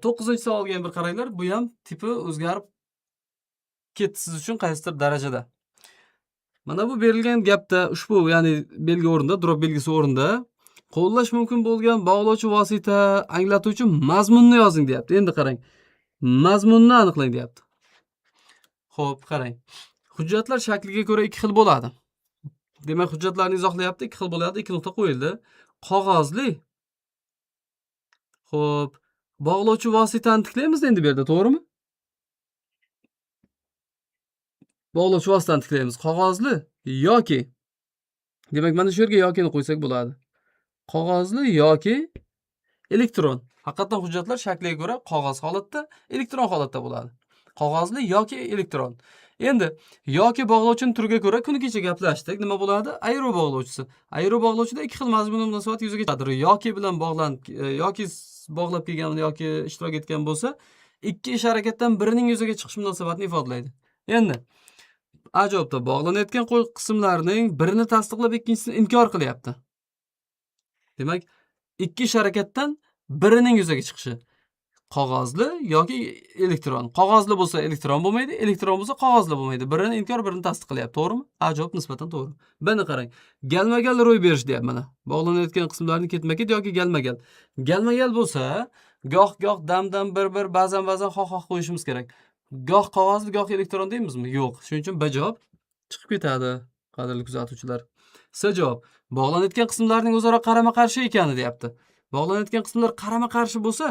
9-savolga ham bir qaranglar. Bu ham tipi o'zgarib ketdi siz uchun qaysidir darajada. Mana bu berilgan gapda ushbu ya'ni belgi o'rinda, drop belgisi o'rinda qo'llash mumkin bo'lgan bog'lovchi vosita anglatuvchi mazmunni yozing deyapti. Endi qarang. Mazmunni aniqlang deyapti. Xo'p, qarang. Hujjatlar shakliga ko'ra ikki xil bo'ladi. Demak, hujjatlarni izohlayapti, ikki xil bo'ladi, ikki nuqta qo'yildi. Qog'ozli. Xo'p, bog'lovchi vositani tiklaymiz endi bu yerda, to'g'rimi? Bog'lovchi vositani tiklaymiz. Qog'ozli yoki demak, mana shu yerga yokini qo'ysak bo'ladi. Qog'ozli yoki elektron. Haqiqatan hujjatlar shakliga ko'ra qog'oz holatda, elektron holatda bo'ladi. Qog'ozli yoki elektron. Endi yoki bog'lovchining turiga ko'ra kuni kecha gaplashdik. Nima bo'ladi? Ayro bog'lovchisi. Ayro bog'lovchida ikki xil mazmun munosabat yuzaga chiqadi. Yoki bilan bog'lanib yoki bog'lab kelgan yoki ishtirok etgan bo'lsa, ikki ish harakatdan birining yuzaga chiqish munosabatini ifodalaydi. Endi ajobda bog'lanayotgan qismlarning birini tasdiqlab, ikkinchisini inkor qilyapti. Demak, ikki ish harakatdan birining yuzaga chiqishi. Qog'ozli yoki elektron. Qog'ozli bo'lsa elektron bo'lmaydi, elektron bo'lsa qog'ozli bo'lmaydi. Birini inkor, birini tasdiq qilyapti, to'g'rimi? Ajob nisbatan to'g'ri. Buni qarang. Galma-gal ro'y berish deyapti mana. Bog'lanayotgan qismlarni ketma-ket yoki galma-gal. Galma-gal bo'lsa, goh dam-dam bir ba'zan xoh qo'yishimiz kerak. Goh qog'ozli, goh elektron deymizmi? Yo'q. Shuning uchun B javob chiqib ketadi, qadrli kuzatuvchilar. S javob. Bog'lanayotgan qismlarning o'zaro qarama-qarshi ekani deyapti. Bog'lanayotgan qismlar qarama-qarshi bo'lsa,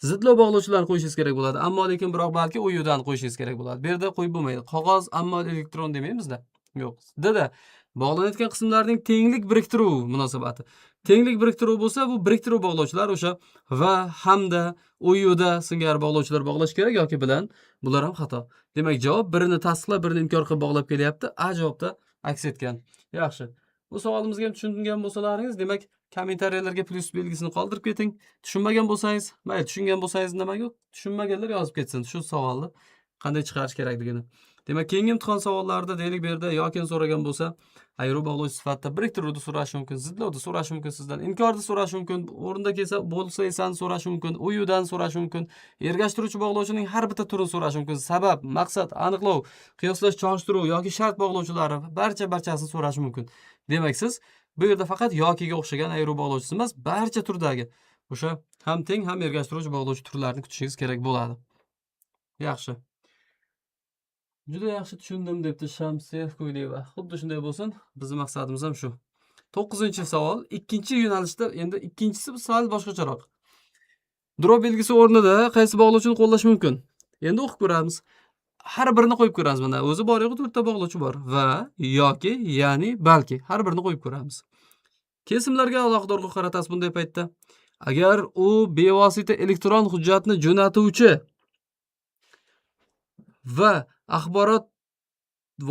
zidlov bog'lovchilarni qo'yishingiz kerak bo'ladi. Ammo lekin balki uyudan qo'yishingiz kerak bo'ladi. Bu yerda qo'yib bo'lmaydi. Qog'oz, ammo elektron demaymiz-da. Yo'q. D-da bog'lanayotgan qismlarning tenglik biriktiruv munosabati. Tenglik biriktiruv bo'lsa, bu biriktiruv bog'lovchilar o'sha va hamda uyuda singari bog'lovchilar bog'lash kerak yoki bilan. Bular ham xato. Demak, javob birini tasdiqlab, birini inkor qilib bog'lab kelyapti. A javobda aks etgan. Yaxshi. Bu savolimizga ham tushungan bo'lsalaringiz, demak, kommentariyalarga plus belgisini qoldirib keting. Tushunmagan bo'lsangiz, mayli, tushungan bo'lsangiz nima yo'q, tushunmaganlar yozib ketsin shu savolni qanday chiqarish kerakligini. Demak, keyingi imtihon savollarida deylik bu yerda yokin so'ragan bo'lsa, ayro bog'lovchi sifatida biriktiruvni so'rashi mumkin, zidlovni so'rashi mumkin sizdan, inkorni so'rashi mumkin, o'rinda kelsa bo'lsa esani so'rashi mumkin, uyudan so'rashi mumkin, ergashtiruvchi bog'lovchining har bitta turini so'rashi mumkin, sabab, maqsad, aniqlov, qiyoslash, chonishtiruv yoki shart bog'lovchilari barchasini so'rashi mumkin. Demak, siz bu yerda faqat yokiga o'xshagan ayro bog'lovchisi emas, barcha turdagi o'sha ham teng ham ergashtiruvchi bog'lovchi turlarini kutishingiz kerak bo'ladi. Yaxshi. Juda yaxshi tushundim debdi Shamsiya Ko'yleva. Xuddi shunday bo'lsin. Bizning maqsadimiz ham shu. 9-savol, ikkinchi yo'nalishda, endi ikkinchisi sal boshqacharoq. Drop belgisi o'rnida qaysi bog'lovchini qo'llash mumkin? Endi o'qib ko'ramiz. Har birini qo'yib ko'ramiz mana. O'zi bor-yo'q 4 ta bog'lovchi bor va yoki, ya'ni, balki har birini qo'yib ko'ramiz. Kesimlarga alohida urg'u qaratasiz bunday paytda. Agar u bevosita elektron hujjatni jo'natuvchi va axborot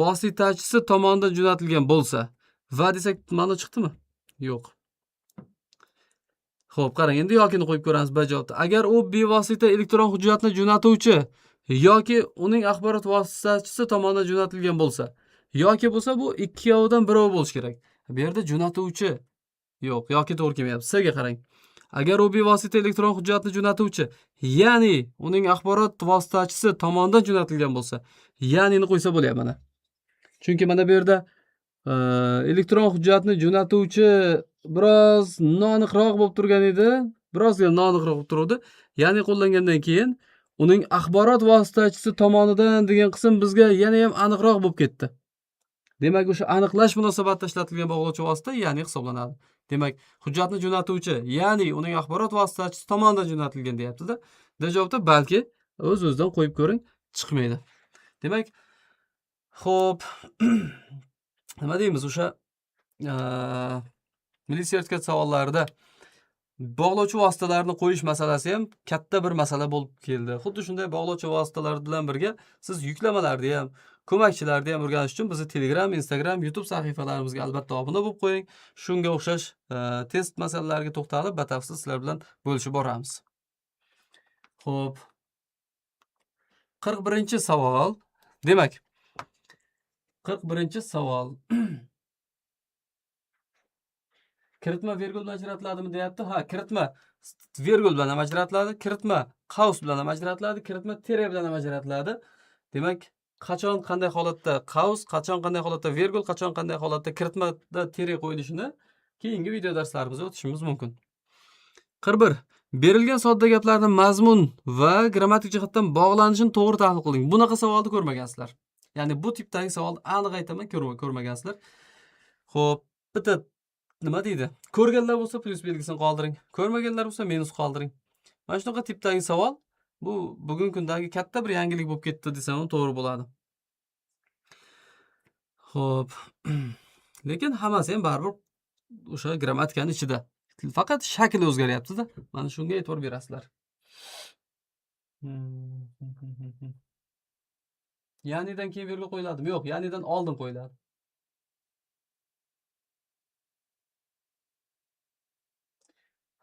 vositachisi tomonidan jo'natilgan bo'lsa, va desak, ma'no chiqdimi? Yo'q. Xo'p, qarang, endi yokini qo'yib ko'ramiz B javobda. Agar u bevosita elektron hujjatni jo'natuvchi yoki uning axborot vositachisi tomonidan jo'natilgan bo'lsa, yoki bo'lsa bu ikkovidan biri bo'lishi kerak. Bu yerda jo'natuvchi yo'q, yoki to'g'ri kelmayapti. Sizga qarang. Agar u bevosita elektron hujjatni jo'natuvchi, ya'ni uning axborot vositachisi tomonidan jo'natilgan bo'lsa, ya'nini qo'ysa bo'lyapti mana. Chunki mana bu yerda elektron hujjatni jo'natuvchi biroz noaniqroq bo'lib turgan edi. Birozga noaniqroq bo'lib turdi. Ya'ni qo'llangandan keyin uning axborot vositachisi tomonidan degan qism bizga yana ham aniqroq bo'lib ketdi. Demak, o'sha aniqlash munosabatida ishlatilgan bog'lovchi vosita ya'ni hisoblanadi. Demak, hujjatni jo'natuvchi, ya'ni uning axborot vositachisi tomonidan jo'natilgan deyapti-da. D javobda balki o'z-o'zidan qo'yib ko'ring, chiqmaydi. Demak, xo'p, nima deymiz o'sha milliy sertifikat savollarida bog'lovchi vositalarni qo'yish masalasi ham katta bir masala bo'lib keldi. Xuddi shunday bog'lovchi vositalar bilan birga siz yuklamalarni ham, ko'makchilarni ham o'rganish uchun bizni Telegram, Instagram, YouTube sahifalarimizga albatta obuna bo'lib qo'ying. Shunga o'xshash test masalalarga to'xtalib, batafsil sizlar bilan bo'lishib boramiz. Xo'p. 41-savol. Demak, 41-savol. Kiritma vergul bilan ajratiladimi deyapti? Ha, kiritma vergul bilan ham ajratiladi, kiritma qaus bilan ham ajratiladi, kiritma tere bilan ham ajratiladi. Demak, qachon qanday holatda qaus, qachon qanday holatda virgul, qachon qanday holatda kiritmada tere qo'yilishini keyingi video darslarimizda o'tishimiz mumkin. 41. Berilgan sodda gaplarning mazmun va grammatik jihatdan bog'lanishini to'g'ri tahlil qiling. Bunaqa savolni ko'rmagansizlar. Ya'ni bu tipdagi savolni aniq aytaman, ko'rmagansizlar. Xo'p, bitta nima deydi? Ko'rganlar bo'lsa plyus belgisini qoldiring. Ko'rmaganlar bo'lsa minus qoldiring. Mana shunaqa tipdagi savol bu bugungi kundagi katta bir yangilik bo'lib ketdi desam ham to'g'ri bo'ladi. Xo'p. Lekin hammasi ham baribir o'sha grammatikaning ichida. Faqat shakli o'zgaryapti-da. Mana shunga e'tibor berasizlar. Ya'nidan keyin virgul qo'yiladimi? Yo'q, ya'nidan oldin qo'yiladi.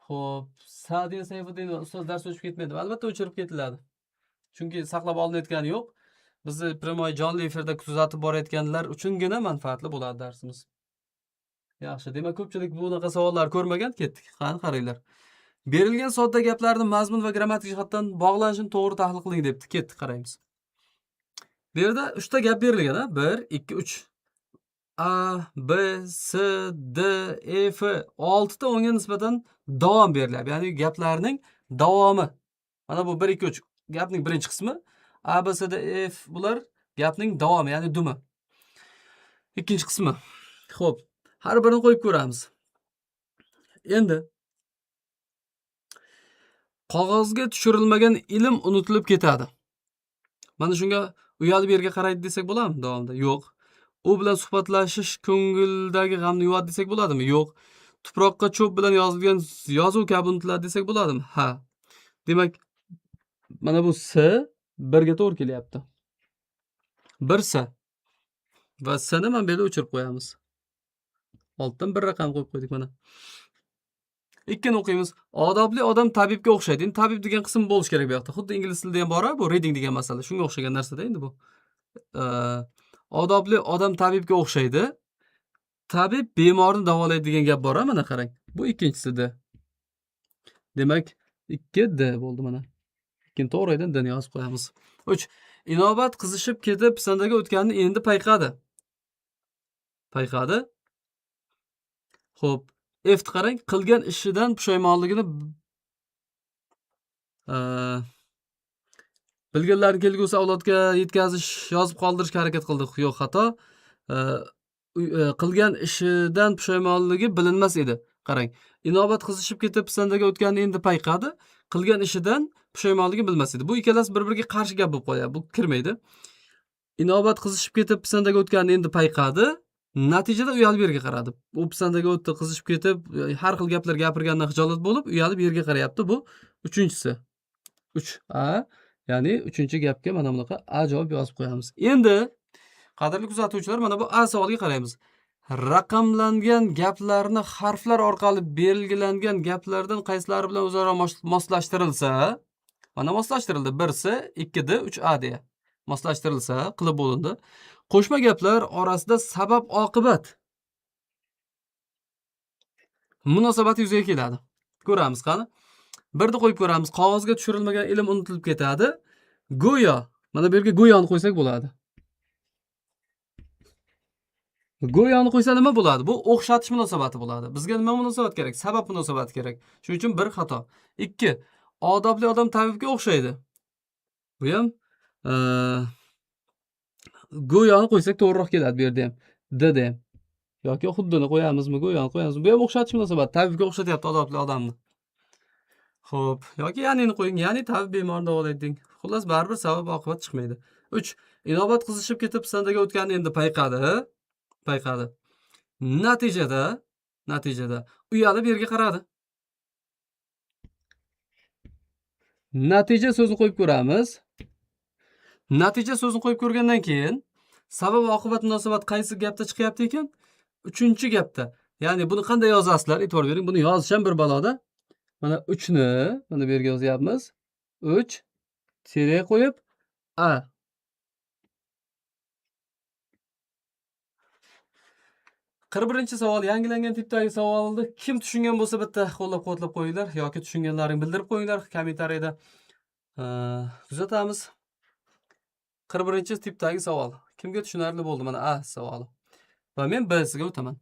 Xo'p, Sa'diya Sayfiddin ustoz dars o'chib ketmaydi. Albatta o'chirib ketiladi. Chunki saqlab olinayotgani yo'q. Bizni primoy jonli efirda kuzatib borayotganlar uchungina manfaatli bo'ladi darsimiz. Yaxshi, demak ko'pchilik bunaqa savollar ko'rmagan, ketdik. Qani qaranglar. Berilgan sodda gaplarning mazmun va grammatik jihatdan bog'lanishini to'g'ri tahlil qiling debdi. Ketdik, qaraymiz. Bu yerda 3 ta gap berilgan, 1, 2, 3. A, B, S, D, E, F 6 ta o'nga nisbatan davom berilyapti. Ya'ni gaplarning davomi. Mana bu 1, 2, 3 gapning birinchi qismi. A, B, S, D, E, F bular gapning davomi, ya'ni dumi. Ikkinchi qismi. Xo'p, har birini qo'yib ko'ramiz. Endi qog'ozga tushirilmagan ilm unutilib ketadi. Mana shunga uyalib yerga qaraydi desak bo'ladimi davomida? Yo'q. U bilan suhbatlashish ko'ngildagi g'amni yuvadi desak bo'ladimi? Yo'q. Tuproqqa cho'p bilan yozilgan yozuv kabi unutiladi desak bo'ladimi? Ha. Demak, mana bu S 1 ga to'g'ri kelyapti. 1 S. Va S ni mana bu yerda o'chirib qo'yamiz. Altdan bir raqam qo'yib qo'ydik mana. Ikkini o'qiymiz. Odobli odam tabibga o'xshaydi. Endi tabib degan qism bo'lish kerak bu yoqda. Xuddi ingliz tilida ham bor, bu reading degan masala. Shunga o'xshagan narsa-da endi bu. Odobli odam tabibga o'xshaydi. Tabib bemorni davolaydi degan gap bor, mana qarang. Bu ikkinchisida. Demak, 2D bo'ldi mana. Ikkinchi to'g'ridan D ni yozib qo'yamiz. 3. Inobat qizishib ketib sandaga o'tganini endi payqadi. Payqadi. Xo'p, F qarang, qilgan ishidan pushaymonligini bilganlarni kelgusi avlodga yetkazish, yozib qoldirishga harakat qildik. Yo'q, xato. Qilgan ishidan pushaymonligi bilinmas edi. Qarang, inobat qizishib ketib sandaga o'tganini endi payqadi. Qilgan ishidan pushaymonligi bilmas edi. Bu ikkalasi bir-biriga qarshi gap bo'lib qolyapti. Bu kirmaydi. Inobat qizishib ketib sandaga o'tganini endi payqadi. Natijada uyalib yerga qaradi. U pisandaga o'tdi, qizishib ketib, har xil gaplar gapirgandan xijolat bo'lib, uyalib yerga qarayapti. Bu uchinchisi. 3A, ya'ni uchinchi gapga mana bunaqa A javob yozib qo'yamiz. Endi qadrli kuzatuvchilar, mana bu A savoliga qaraymiz. Raqamlangan gaplarni harflar orqali belgilangan gaplardan qaysilari bilan o'zaro moslashtirilsa, mana moslashtirildi. 1C, 2D, 3A deya. Moslashtirilsa, qilib bo'lindi. Qo'shma gaplar orasida sabab oqibat munosabati yuzaga keladi. Ko'ramiz qani. Birni qo'yib ko'ramiz. Qog'ozga tushirilmagan ilm unutilib ketadi. Go'yo, mana bu yerga go'yoni qo'ysak bo'ladi. Go'yoni qo'ysa nima bo'ladi? Bu o'xshatish munosabati bo'ladi. Bizga nima munosabat kerak? Sabab munosabati kerak. Shuning uchun bir xato. 2. Odobli odam tabibga o'xshaydi. Bu ham go'yoni qo'ysak to'g'riroq keladi bu yerda ham. D da ham. Yoki xuddini qo'yamizmi, go'yoni qo'yamizmi? Bu ham o'xshatish munosabati. Tabibga o'xshatyapti odobli odamni. Xo'p, yoki ya'nini qo'ying. Ya'ni tabib bemorni davolaydi deng. Xullas baribir sabab oqibat chiqmaydi. 3. Inobat qizishib ketib sandaga o'tganini endi payqadi. Natijada uyalib yerga qaradi. Natija so'zini qo'yib ko'ramiz. Natija so'zini qo'yib ko'rgandan keyin sabab oqibat munosabat qaysi gapda chiqyapti ekan? 3-gapda. Ya'ni buni qanday yozasizlar? E'tibor bering. Buni yozish ham bir baloda. Mana 3 ni mana bu yerga yozyapmiz. 3 tire qo'yib A. Qirq birinchi savol, yangilangan tipdagi savolni kim tushungan bo'lsa bitta qo'llab-quvvatlab qo'yinglar yoki tushunganlaringni bildirib qo'yinglar kommentariyada. Kuzatamiz. 41-tipdagi savol. Kimga tushunarli bo'ldi? Mana A savoli. Va men B'siga o'taman.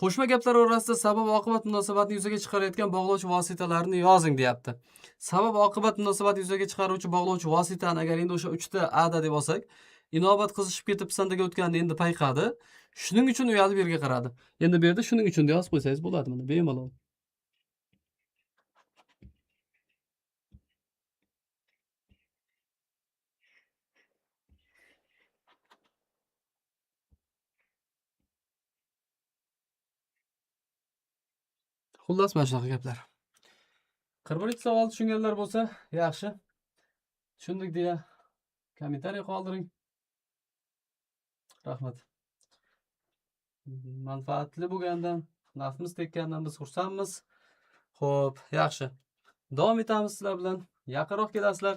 Qo'shma gaplar orasida sabab-oqibat munosabatini yuzaga chiqarayotgan bog'lovchi vositalarni yozing deyapti. Sabab-oqibat munosabatini yuzaga chiqaruvchi bog'lovchi vositani agar endi o'sha 3 ta A da deb olsak, inobat qizishib ketibsan deb o'tganini endi payqadi. Shuning uchun uyalib yerga qaradi. Endi bu yerda shuning uchun deb yozib qo'ysangiz bo'ladi mana bemalol. Xullas mana shunaqa gaplar. 41 savol tushunganlar bo'lsa, yaxshi. Tushundik deya kommentariy qoldiring. Rahmat. Manfaatli bo'lgandan, nafimiz tekkandan biz xursandmiz. Xo'p, yaxshi. Davom etamiz sizlar bilan. Yaqinroq kelasizlar.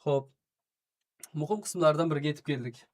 Xo'p. Muhim qismlardan biriga yetib keldik.